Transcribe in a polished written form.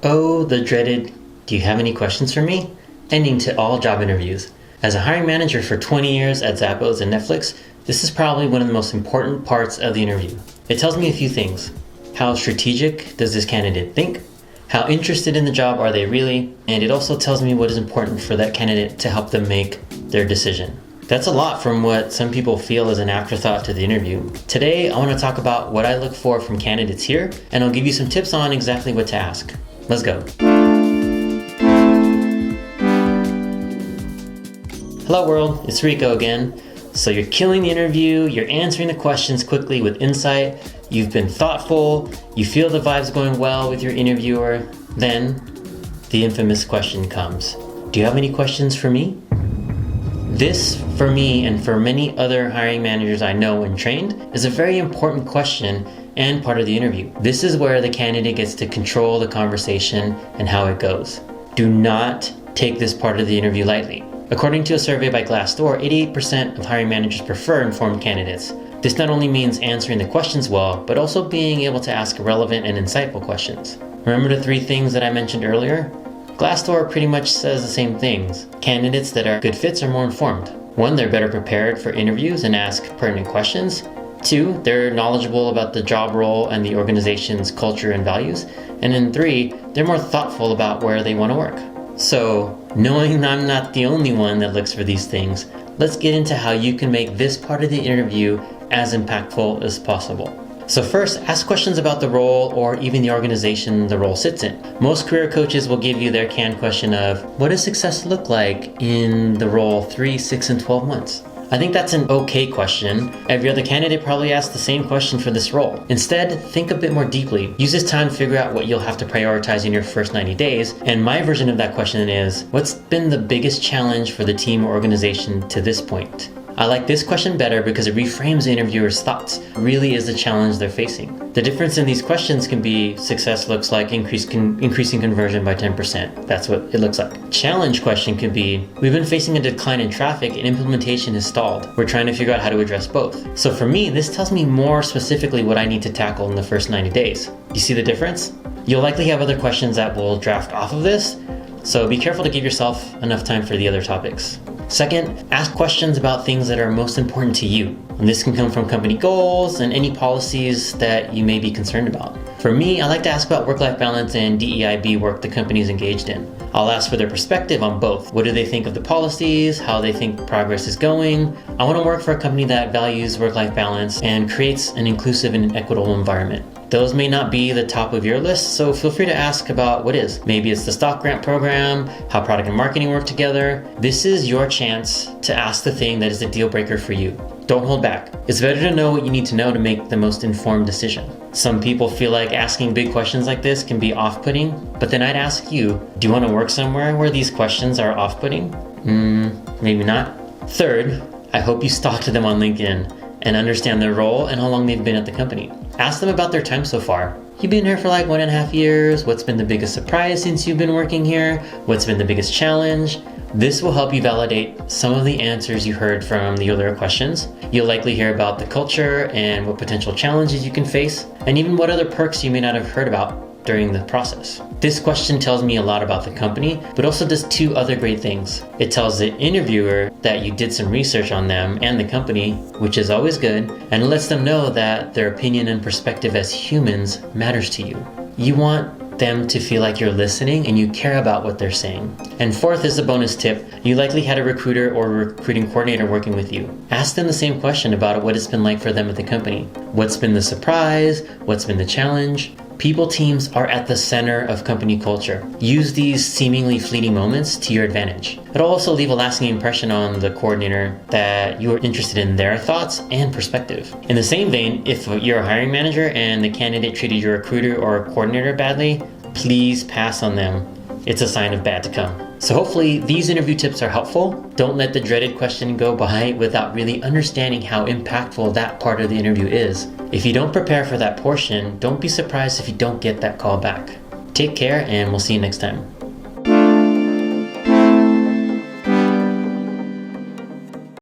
Oh, the dreaded, do you have any questions for me? Ending to all job interviews. As a hiring manager for 20 years at Zappos and Netflix, this is probably one of the most important parts of the interview. It tells me a few things. How strategic does this candidate think? How interested in the job are they really? And it also tells me what is important for that candidate to help them make their decision. That's a lot from what some people feel is an afterthought to the interview. Today, I want to talk about what I look for from candidates here, and I'll give you some tips on exactly what to ask. Let's go. Hello world, it's Rico again. So you're killing the interview, you're answering the questions quickly with insight, you've been thoughtful, you feel the vibes going well with your interviewer, then the infamous question comes. Do you have any questions for me? This, for me and for many other hiring managers I know and trained, is a very important question and part of the interview. This is where the candidate gets to control the conversation and how it goes. Do not take this part of the interview lightly. According to a survey by Glassdoor, 88% of hiring managers prefer informed candidates. This not only means answering the questions well, but also being able to ask relevant and insightful questions. Remember the 3 things that I mentioned earlier? Glassdoor pretty much says the same things. Candidates that are good fits are more informed. 1, they're better prepared for interviews and ask pertinent questions. 2, they're knowledgeable about the job role and the organization's culture and values. And then 3, they're more thoughtful about where they want to work. So, knowing I'm not the only one that looks for these things, let's get into how you can make this part of the interview as impactful as possible. So first, ask questions about the role or even the organization the role sits in. Most career coaches will give you their canned question of, what does success look like in the role 3, 6, and 12 months? I think that's an okay question. Every other candidate probably asks the same question for this role. Instead, think a bit more deeply. Use this time to figure out what you'll have to prioritize in your first 90 days. And my version of that question is, what's been the biggest challenge for the team or organization to this point? I like this question better because it reframes the interviewer's thoughts. It really is the challenge they're facing. The difference in these questions can be success looks like increasing conversion by 10%. That's what it looks like. Challenge question could be, we've been facing a decline in traffic and implementation is stalled. We're trying to figure out how to address both. So for me, this tells me more specifically what I need to tackle in the first 90 days. You see the difference? You'll likely have other questions that will draft off of this, so be careful to give yourself enough time for the other topics. Second, ask questions about things that are most important to you. And this can come from company goals and any policies that you may be concerned about. For me, I like to ask about work-life balance and DEIB work the company is engaged in. I'll ask for their perspective on both. What do they think of the policies? How they think progress is going? I want to work for a company that values work-life balance and creates an inclusive and equitable environment. Those may not be the top of your list, so feel free to ask about what is. Maybe it's the stock grant program, how product and marketing work together. This is your chance to ask the thing that is a deal breaker for you. Don't hold back. It's better to know what you need to know to make the most informed decision. Some people feel like asking big questions like this can be off-putting, but then I'd ask you, do you want to work somewhere where these questions are off-putting? Maybe not. Third, I hope you stalked them on LinkedIn and understand their role and how long they've been at the company. Ask them about their time so far. You've been here for like 1.5 years. What's been the biggest surprise since you've been working here? What's been the biggest challenge? This will help you validate some of the answers you heard from the earlier questions. You'll likely hear about the culture and what potential challenges you can face, and even what other perks you may not have heard about during the process. This question tells me a lot about the company, but also does 2 other great things. It tells the interviewer that you did some research on them and the company, which is always good, and it lets them know that their opinion and perspective as humans matters to you. You want them to feel like you're listening and you care about what they're saying. And fourth is a bonus tip. You likely had a recruiter or recruiting coordinator working with you. Ask them the same question about what it's been like for them at the company. What's been the surprise? What's been the challenge? People teams are at the center of company culture. Use these seemingly fleeting moments to your advantage. It'll also leave a lasting impression on the coordinator that you are interested in their thoughts and perspective. In the same vein, if you're a hiring manager and the candidate treated your recruiter or coordinator badly, please pass on them. It's a sign of bad to come. So hopefully these interview tips are helpful. Don't let the dreaded question go by without really understanding how impactful that part of the interview is. If you don't prepare for that portion, don't be surprised if you don't get that call back. Take care and we'll see you next time.